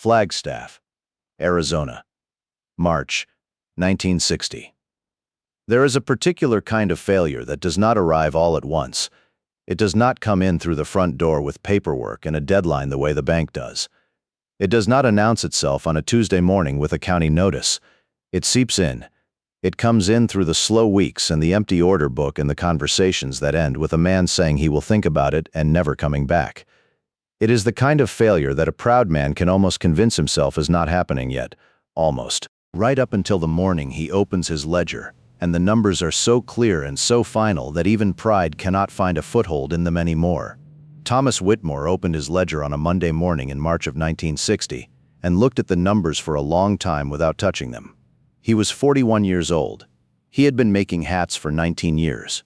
Flagstaff, Arizona, March 1960. There is a particular kind of failure that does not arrive all at once. It does not come in through the front door with paperwork and a deadline the way the bank does. It does not announce itself on a Tuesday morning with a county notice. It seeps in. It comes in through the slow weeks and the empty order book and the conversations that end with a man saying he will think about it and never coming back. It is the kind of failure that a proud man can almost convince himself is not happening yet. Almost. Right up until the morning he opens his ledger, and the numbers are so clear and so final that even pride cannot find a foothold in them anymore. Thomas Whitmore opened his ledger on a Monday morning in March of 1960 and looked at the numbers for a long time without touching them. He was 41 years old. He had been making hats for 19 years.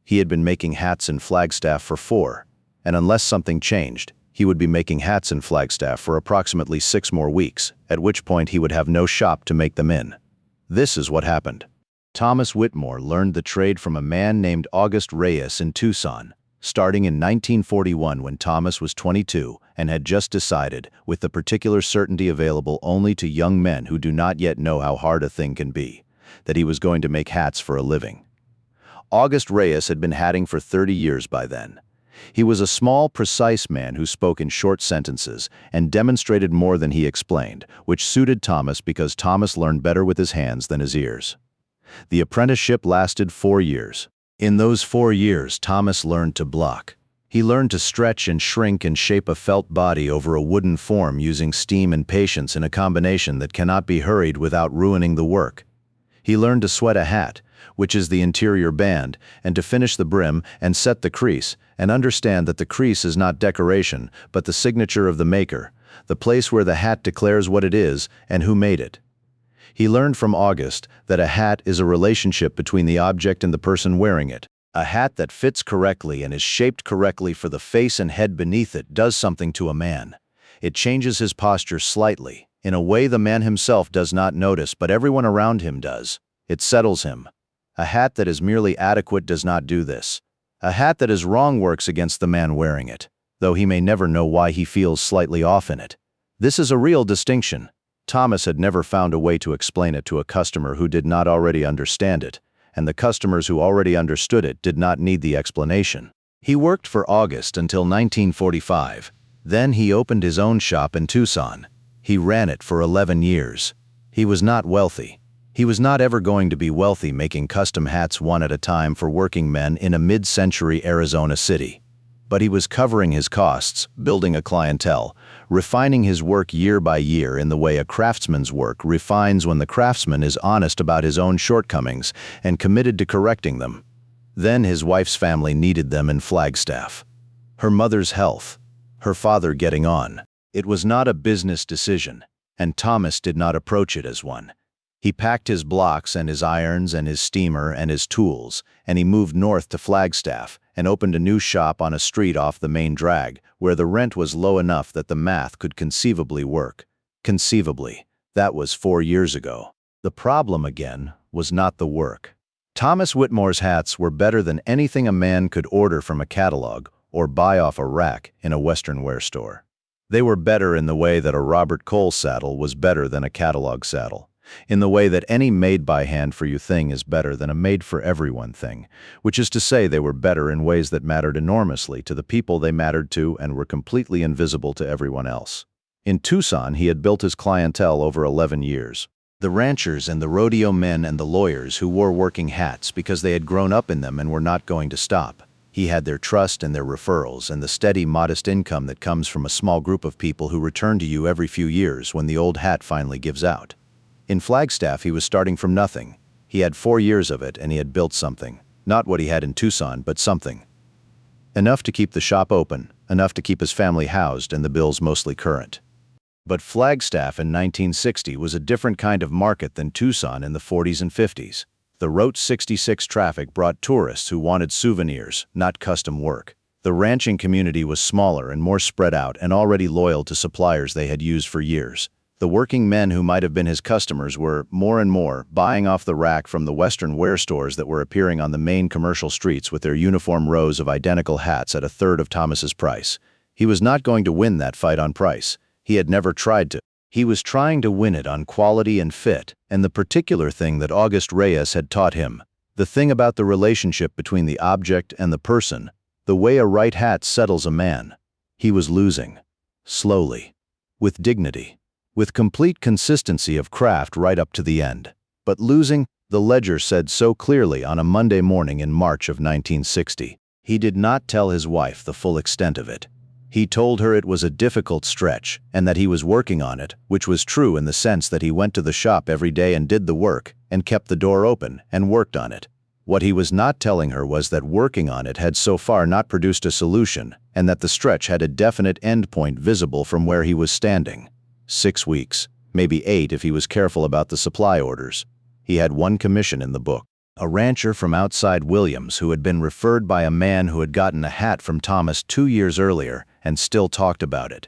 He had been making hats in Flagstaff for 4, and unless something changed, he would be making hats in Flagstaff for approximately 6 more weeks, at which point he would have no shop to make them in. This is what happened. Thomas Whitmore learned the trade from a man named August Reyes in Tucson, starting in 1941 when Thomas was 22 and had just decided, with the particular certainty available only to young men who do not yet know how hard a thing can be, that he was going to make hats for a living. August Reyes had been hatting for 30 years by then. He was a small, precise man who spoke in short sentences and demonstrated more than he explained, which suited Thomas because Thomas learned better with his hands than his ears. The apprenticeship lasted 4 years. In those 4 years, Thomas learned to block. He learned to stretch and shrink and shape a felt body over a wooden form using steam and patience in a combination that cannot be hurried without ruining the work. He learned to sweat a hat, which is the interior band, and to finish the brim and set the crease, and understand that the crease is not decoration, but the signature of the maker, the place where the hat declares what it is and who made it. He learned from August that a hat is a relationship between the object and the person wearing it. A hat that fits correctly and is shaped correctly for the face and head beneath it does something to a man. It changes his posture slightly, in a way the man himself does not notice but everyone around him does. It settles him. A hat that is merely adequate does not do this. A hat that is wrong works against the man wearing it, though he may never know why he feels slightly off in it. This is a real distinction. Thomas had never found a way to explain it to a customer who did not already understand it, and the customers who already understood it did not need the explanation. He worked for August until 1945. Then he opened his own shop in Tucson. He ran it for 11 years. He was not wealthy. He was not ever going to be wealthy making custom hats one at a time for working men in a mid-century Arizona city. But he was covering his costs, building a clientele, refining his work year by year in the way a craftsman's work refines when the craftsman is honest about his own shortcomings and committed to correcting them. Then his wife's family needed them in Flagstaff. Her mother's health, her father getting on. It was not a business decision, and Thomas did not approach it as one. He packed his blocks and his irons and his steamer and his tools, and he moved north to Flagstaff and opened a new shop on a street off the main drag, where the rent was low enough that the math could conceivably work. Conceivably. That was 4 years ago. The problem, again, was not the work. Thomas Whitmore's hats were better than anything a man could order from a catalog or buy off a rack in a Western wear store. They were better in the way that a Robert Cole saddle was better than a catalog saddle, in the way that any made-by-hand-for-you thing is better than a made-for-everyone thing, which is to say they were better in ways that mattered enormously to the people they mattered to and were completely invisible to everyone else. In Tucson, he had built his clientele over 11 years. The ranchers and the rodeo men and the lawyers who wore working hats because they had grown up in them and were not going to stop. He had their trust and their referrals and the steady, modest income that comes from a small group of people who return to you every few years when the old hat finally gives out. In Flagstaff, he was starting from nothing. He had 4 years of it, and he had built something. Not what he had in Tucson, but something. Enough to keep the shop open, enough to keep his family housed and the bills mostly current. But Flagstaff in 1960 was a different kind of market than Tucson in the 40s and 50s. The Route 66 traffic brought tourists who wanted souvenirs, not custom work. The ranching community was smaller and more spread out and already loyal to suppliers they had used for years. The working men who might have been his customers were, more and more, buying off the rack from the Western wear stores that were appearing on the main commercial streets with their uniform rows of identical hats at a third of Thomas's price. He was not going to win that fight on price. He had never tried to. He was trying to win it on quality and fit, and the particular thing that August Reyes had taught him, the thing about the relationship between the object and the person, the way a right hat settles a man. He was losing. Slowly. With dignity. With complete consistency of craft right up to the end. But losing, the ledger said so clearly on a Monday morning in March of 1960. He did not tell his wife the full extent of it. He told her it was a difficult stretch, and that he was working on it, which was true in the sense that he went to the shop every day and did the work, and kept the door open, and worked on it. What he was not telling her was that working on it had so far not produced a solution, and that the stretch had a definite endpoint visible from where he was standing. 6 weeks, maybe 8 if he was careful about the supply orders. He had one commission in the book. A rancher from outside Williams who had been referred by a man who had gotten a hat from Thomas 2 years earlier and still talked about it.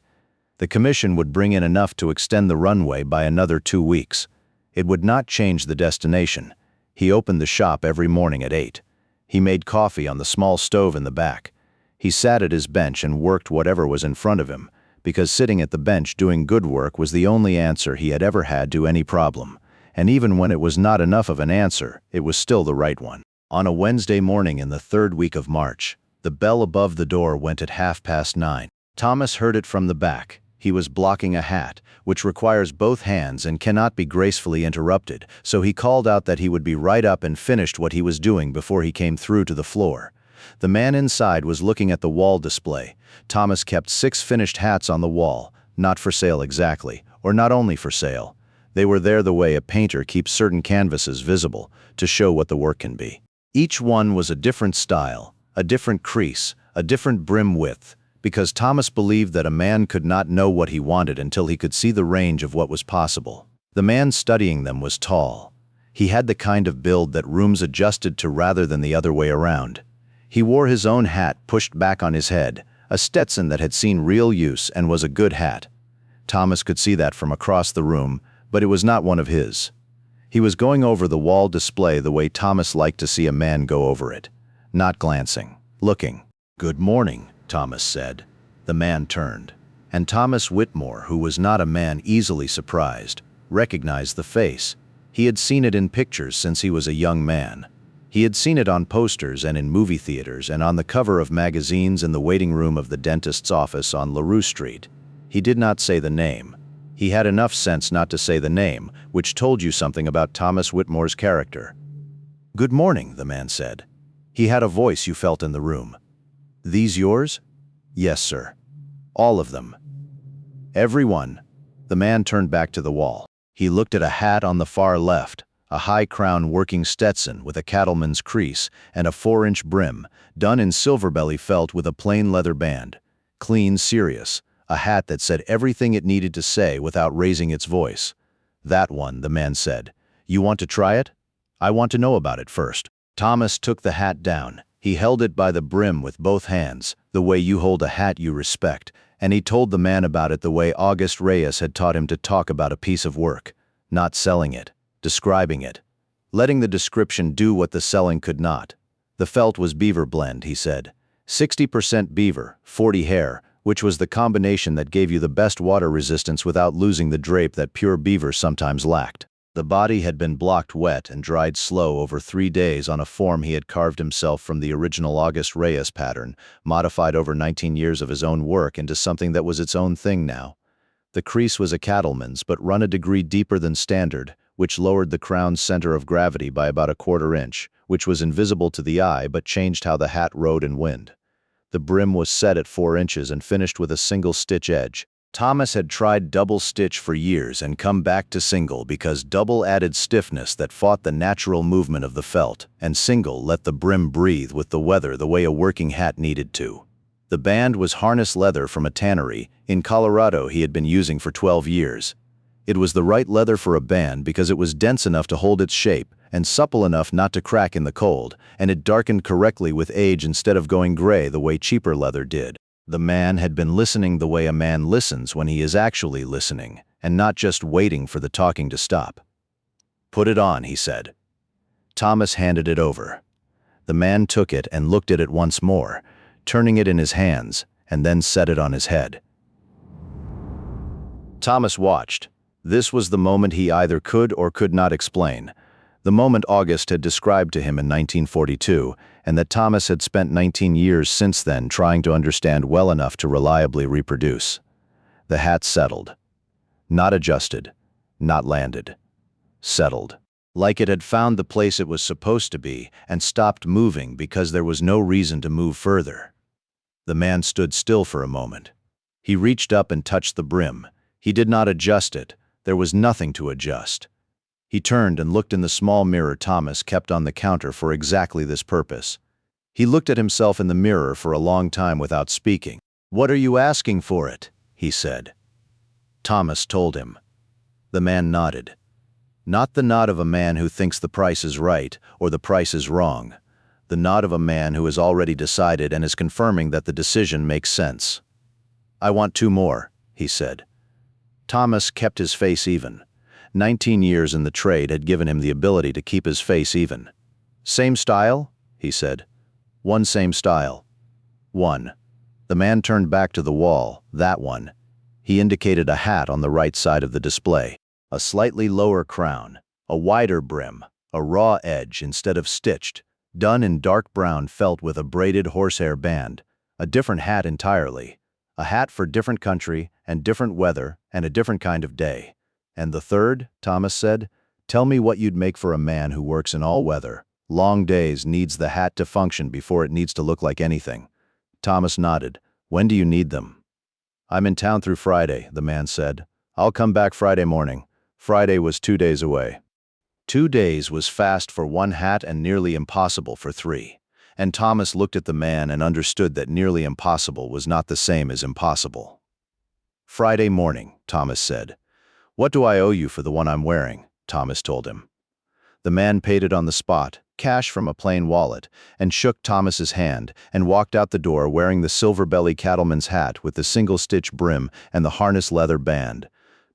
The commission would bring in enough to extend the runway by another 2 weeks. It would not change the destination. He opened the shop every morning at 8. He made coffee on the small stove in the back. He sat at his bench and worked whatever was in front of him, because sitting at the bench doing good work was the only answer he had ever had to any problem. And even when it was not enough of an answer, it was still the right one. On a Wednesday morning in the 3rd week of March, the bell above the door went at 9:30. Thomas heard it from the back. He was blocking a hat, which requires both hands and cannot be gracefully interrupted, so he called out that he would be right up and finished what he was doing before he came through to the floor. The man inside was looking at the wall display. Thomas kept 6 finished hats on the wall, not for sale exactly, or not only for sale. They were there the way a painter keeps certain canvases visible, to show what the work can be. Each one was a different style, a different crease, a different brim width, because Thomas believed that a man could not know what he wanted until he could see the range of what was possible. The man studying them was tall. He had the kind of build that rooms adjusted to rather than the other way around. He wore his own hat pushed back on his head, a Stetson that had seen real use and was a good hat. Thomas could see that from across the room, but it was not one of his. He was going over the wall display the way Thomas liked to see a man go over it, not glancing, looking. "Good morning," Thomas said. The man turned, and Thomas Whitmore, who was not a man easily surprised, recognized the face. He had seen it in pictures since he was a young man. He had seen it on posters and in movie theaters and on the cover of magazines in the waiting room of the dentist's office on LaRue Street. He did not say the name. He had enough sense not to say the name, which told you something about Thomas Whitmore's character. "Good morning," the man said. He had a voice you felt in the room. "These yours?" "Yes, sir." "All of them?" "Every one." The man turned back to the wall. He looked at a hat on the far left, a high-crown working Stetson with a cattleman's crease and a 4-inch brim, done in silverbelly felt with a plain leather band. Clean, serious. A hat that said everything it needed to say without raising its voice. "That one," the man said. "You want to try it?" "I want to know about it first." Thomas took the hat down. He held it by the brim with both hands, the way you hold a hat you respect, and he told the man about it the way August Reyes had taught him to talk about a piece of work, not selling it, describing it, letting the description do what the selling could not. The felt was beaver blend, he said. 60% beaver, 40 hair, which was the combination that gave you the best water resistance without losing the drape that pure beaver sometimes lacked. The body had been blocked wet and dried slow over 3 days on a form he had carved himself from the original August Reyes pattern, modified over 19 years of his own work into something that was its own thing now. The crease was a cattleman's, but run a degree deeper than standard, which lowered the crown's center of gravity by about a 1/4 inch, which was invisible to the eye but changed how the hat rode in wind. The brim was set at 4 inches and finished with a single stitch edge. Thomas had tried double stitch for years and come back to single because double added stiffness that fought the natural movement of the felt, and single let the brim breathe with the weather the way a working hat needed to. The band was harness leather from a tannery in Colorado he had been using for 12 years. It was the right leather for a band because it was dense enough to hold its shape and supple enough not to crack in the cold, and it darkened correctly with age instead of going gray the way cheaper leather did. The man had been listening the way a man listens when he is actually listening, and not just waiting for the talking to stop. "Put it on," he said. Thomas handed it over. The man took it and looked at it once more, turning it in his hands, and then set it on his head. Thomas watched. This was the moment he either could or could not explain. The moment August had described to him in 1942, and that Thomas had spent 19 years since then trying to understand well enough to reliably reproduce. The hat settled. Not adjusted. Not landed. Settled. Like it had found the place it was supposed to be and stopped moving because there was no reason to move further. The man stood still for a moment. He reached up and touched the brim. He did not adjust it. There was nothing to adjust. He turned and looked in the small mirror Thomas kept on the counter for exactly this purpose. He looked at himself in the mirror for a long time without speaking. "What are you asking for it?" he said. Thomas told him. The man nodded. Not the nod of a man who thinks the price is right or the price is wrong. The nod of a man who has already decided and is confirming that the decision makes sense. "I want 2 more," he said. Thomas kept his face even. 19 years in the trade had given him the ability to keep his face even. "Same style?" he said. "One same style." "One." The man turned back to the wall. "That one." He indicated a hat on the right side of the display. A slightly lower crown, a wider brim, a raw edge instead of stitched, done in dark brown felt with a braided horsehair band. A different hat entirely. A hat for different country and different weather and a different kind of day. "And the third," Thomas said, "tell me what you'd make for a man who works in all weather, long days, needs the hat to function before it needs to look like anything." Thomas nodded. "When do you need them?" "I'm in town through Friday," the man said. "I'll come back Friday morning." Friday was 2 days away. 2 days was fast for one hat and nearly impossible for 3. And Thomas looked at the man and understood that nearly impossible was not the same as impossible. "Friday morning," Thomas said. "What do I owe you for the one I'm wearing?" Thomas told him. The man paid it on the spot, cash from a plain wallet, and shook Thomas's hand and walked out the door wearing the silver-belly cattleman's hat with the single-stitch brim and the harness leather band.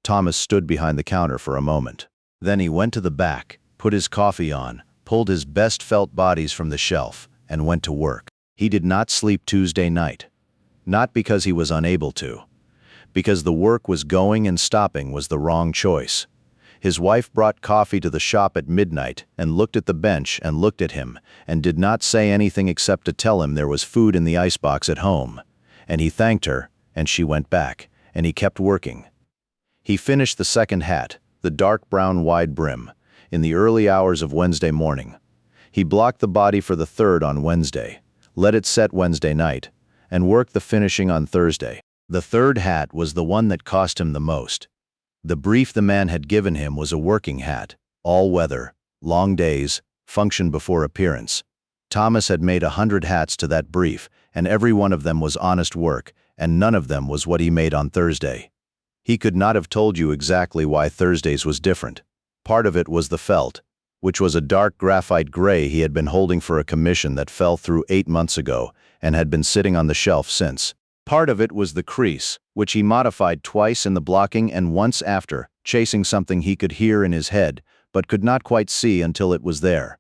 Thomas stood behind the counter for a moment. Then he went to the back, put his coffee on, pulled his best felt bodies from the shelf, and went to work. He did not sleep Tuesday night. Not because he was unable to. Because the work was going and stopping was the wrong choice. His wife brought coffee to the shop at midnight and looked at the bench and looked at him and did not say anything except to tell him there was food in the icebox at home. And he thanked her, and she went back, and he kept working. He finished the second hat, the dark brown wide brim, in the early hours of Wednesday morning. He blocked the body for the third on Wednesday, let it set Wednesday night, and worked the finishing on Thursday. The third hat was the one that cost him the most. The brief the man had given him was a working hat, all weather, long days, function before appearance. Thomas had made 100 hats to that brief, and every one of them was honest work, and none of them was what he made on Thursday. He could not have told you exactly why Thursday's was different. Part of it was the felt, which was a dark graphite gray he had been holding for a commission that fell through 8 months ago and had been sitting on the shelf since. Part of it was the crease, which he modified twice in the blocking and once after, chasing something he could hear in his head, but could not quite see until it was there.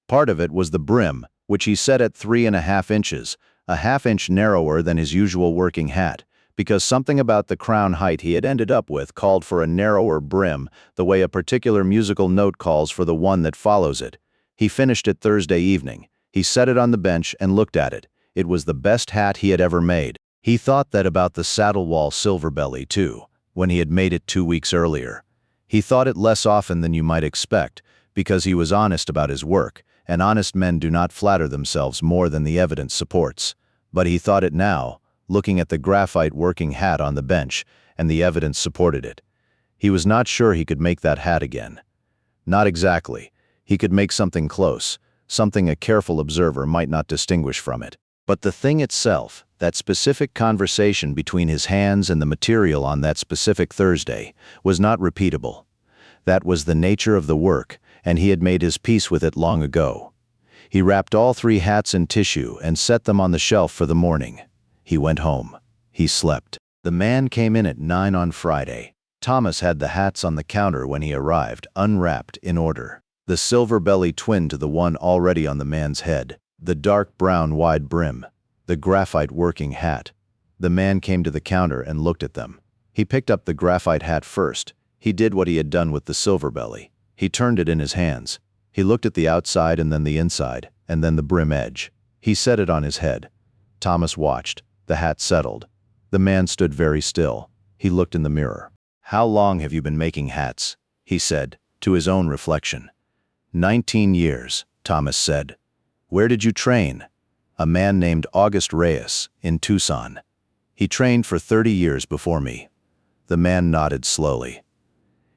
Part of it was the brim, which he set at 3½ inches, a ½ inch narrower than his usual working hat, because something about the crown height he had ended up with called for a narrower brim, the way a particular musical note calls for the one that follows it. He finished it Thursday evening. He set it on the bench and looked at it. It was the best hat he had ever made. He thought that about the saddle wall silver belly, too, when he had made it 2 weeks earlier. He thought it less often than you might expect, because he was honest about his work, and honest men do not flatter themselves more than the evidence supports. But he thought it now, looking at the graphite working hat on the bench, and the evidence supported it. He was not sure he could make that hat again. Not exactly. He could make something close, something a careful observer might not distinguish from it. But the thing itself, that specific conversation between his hands and the material on that specific Thursday, was not repeatable. That was the nature of the work, and he had made his peace with it long ago. He wrapped all 3 hats in tissue and set them on the shelf for the morning. He went home. He slept. The man came in at 9 on Friday. Thomas had the hats on the counter when he arrived, unwrapped, in order. The silver belly twin to the one already on the man's head. The dark brown wide brim. The graphite working hat. The man came to the counter and looked at them. He picked up the graphite hat first. He did what he had done with the silver belly. He turned it in his hands. He looked at the outside and then the inside, and then the brim edge. He set it on his head. Thomas watched. The hat settled. The man stood very still. He looked in the mirror. "How long have you been making hats?" he said, to his own reflection. 19 years, Thomas said. "Where did you train?" "A man named August Reyes, in Tucson. He trained for 30 years before me." The man nodded slowly.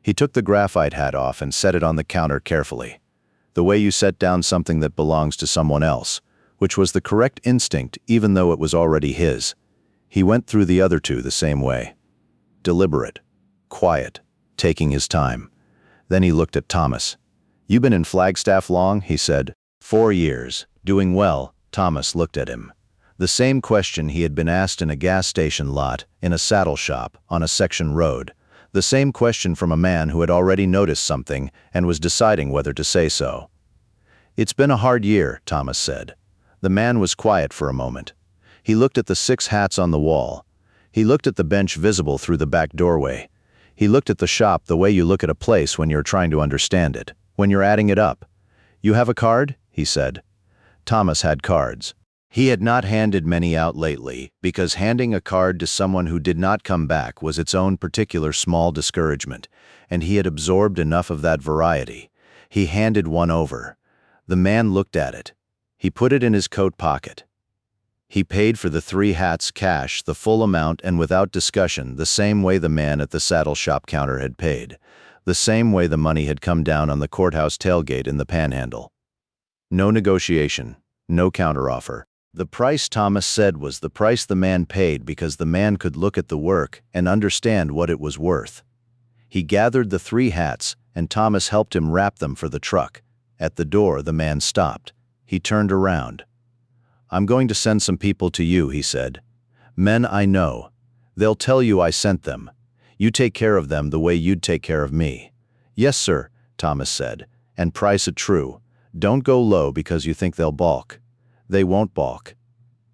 He took the graphite hat off and set it on the counter carefully. The way you set down something that belongs to someone else, which was the correct instinct even though it was already his. He went through the other two the same way. Deliberate, quiet, taking his time. Then he looked at Thomas. "You been in Flagstaff long?" he said. 4 years. Doing well." Thomas looked at him. The same question he had been asked in a gas station lot, in a saddle shop, on a section road. The same question from a man who had already noticed something and was deciding whether to say so. "It's been a hard year," Thomas said. The man was quiet for a moment. He looked at the 6 hats on the wall. He looked at the bench visible through the back doorway. He looked at the shop the way you look at a place when you're trying to understand it, when you're adding it up. "You have a card?" he said. Thomas had cards. He had not handed many out lately, because handing a card to someone who did not come back was its own particular small discouragement, and he had absorbed enough of that variety. He handed one over. The man looked at it. He put it in his coat pocket. He paid for the 3 hats cash, the full amount and without discussion, the same way the man at the saddle shop counter had paid, the same way the money had come down on the courthouse tailgate in the Panhandle. No negotiation, no counteroffer. The price Thomas said was the price the man paid because the man could look at the work and understand what it was worth. He gathered the 3 hats, and Thomas helped him wrap them for the truck. At the door, the man stopped. He turned around. "I'm going to send some people to you," he said. "Men I know. They'll tell you I sent them. You take care of them the way you'd take care of me." "Yes, sir," Thomas said, "and price it true. Don't go low because you think they'll balk. They won't balk."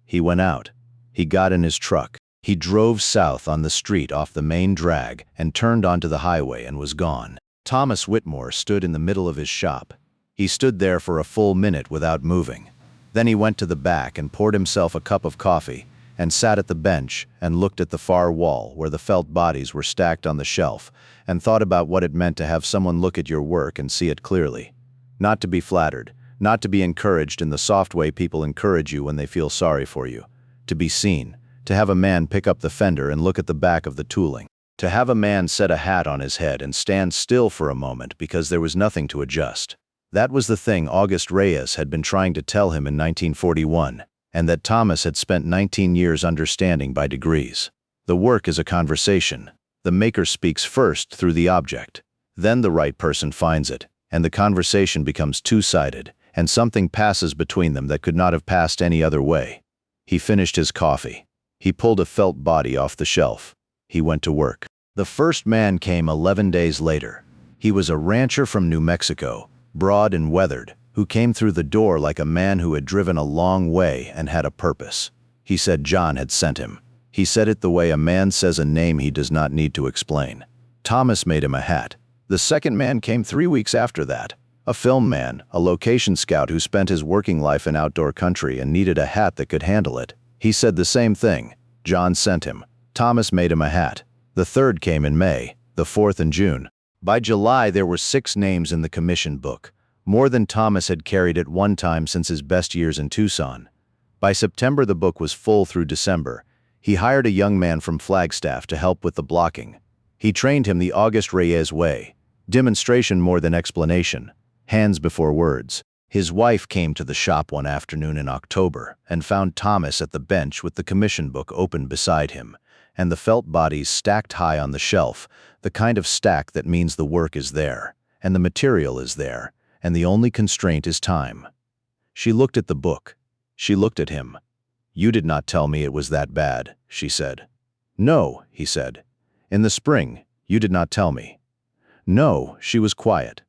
He went out. He got in his truck. He drove south on the street off the main drag and turned onto the highway and was gone. Thomas Whitmore stood in the middle of his shop. He stood there for a full minute without moving. Then he went to the back and poured himself a cup of coffee and sat at the bench and looked at the far wall where the felt bodies were stacked on the shelf and thought about what it meant to have someone look at your work and see it clearly. Not to be flattered, not to be encouraged in the soft way people encourage you when they feel sorry for you. To be seen, to have a man pick up the fender and look at the back of the tooling. To have a man set a hat on his head and stand still for a moment because there was nothing to adjust. That was the thing August Reyes had been trying to tell him in 1941, and that Thomas had spent 19 years understanding by degrees. The work is a conversation. The maker speaks first through the object. Then the right person finds it, and the conversation becomes two-sided, and something passes between them that could not have passed any other way. He finished his coffee. He pulled a felt body off the shelf. He went to work. The first man came 11 days later. He was a rancher from New Mexico, broad and weathered, who came through the door like a man who had driven a long way and had a purpose. He said John had sent him. He said it the way a man says a name he does not need to explain. Thomas made him a hat. The second man came 3 weeks after that. A film man, a location scout who spent his working life in outdoor country and needed a hat that could handle it. He said the same thing. John sent him. Thomas made him a hat. The third came in May, the fourth in June. By July, there were 6 names in the commission book, more than Thomas had carried at one time since his best years in Tucson. By September, the book was full through December. He hired a young man from Flagstaff to help with the blocking. He trained him the August Reyes way. Demonstration more than explanation. Hands before words. His wife came to the shop one afternoon in October and found Thomas at the bench with the commission book open beside him, and the felt bodies stacked high on the shelf, the kind of stack that means the work is there, and the material is there, and the only constraint is time. She looked at the book. She looked at him. "You did not tell me it was that bad," she said. "No," he said. "In the spring, you did not tell me." "No," she was quiet.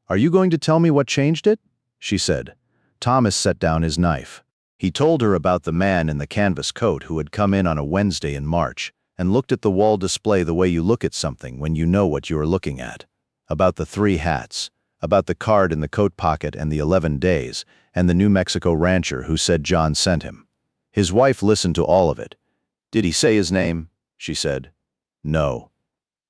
"Are you going to tell me what changed it?" she said. Thomas set down his knife. He told her about the man in the canvas coat who had come in on a Wednesday in March, and looked at the wall display the way you look at something when you know what you are looking at. About the 3 hats, about the card in the coat pocket and the 11 days, and the New Mexico rancher who said John sent him. His wife listened to all of it. "Did he say his name?" she said. "No."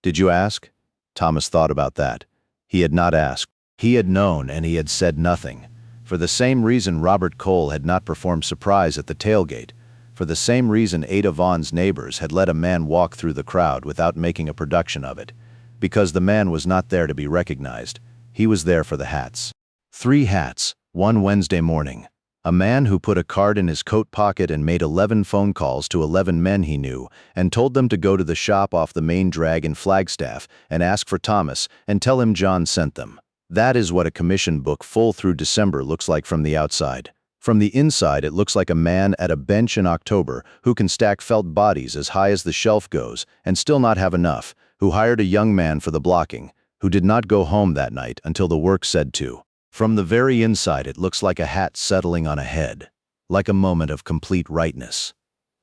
"Did you ask?" Thomas thought about that. He had not asked. He had known, and he had said nothing. For the same reason Robert Cole had not performed surprise at the tailgate. For the same reason Ada Vaughn's neighbors had let a man walk through the crowd without making a production of it. Because the man was not there to be recognized. He was there for the hats. 3 hats, one Wednesday morning. A man who put a card in his coat pocket and made 11 phone calls to 11 men he knew and told them to go to the shop off the main drag in Flagstaff and ask for Thomas and tell him John sent them. That is what a commission book full through December looks like from the outside. From the inside, it looks like a man at a bench in October who can stack felt bodies as high as the shelf goes and still not have enough, who hired a young man for the blocking, who did not go home that night until the work said to. From the very inside, it looks like a hat settling on a head, like a moment of complete rightness.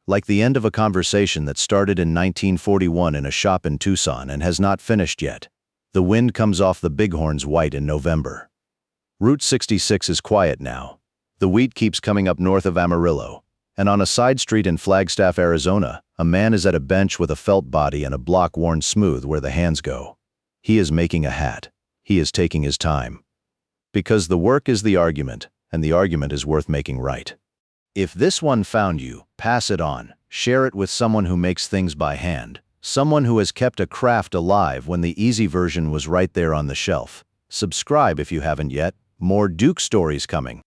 Like the end of a conversation that started in 1941 in a shop in Tucson and has not finished yet. The wind comes off the bighorns white in November. Route 66 is quiet now. The wheat keeps coming up north of Amarillo, and on a side street in Flagstaff, Arizona, a man is at a bench with a felt body and a block worn smooth where the hands go. He is making a hat. He is taking his time. Because the work is the argument, and the argument is worth making right. If this one found you, pass it on. Share it with someone who makes things by hand. Someone who has kept a craft alive when the easy version was right there on the shelf. Subscribe if you haven't yet. More Duke stories coming.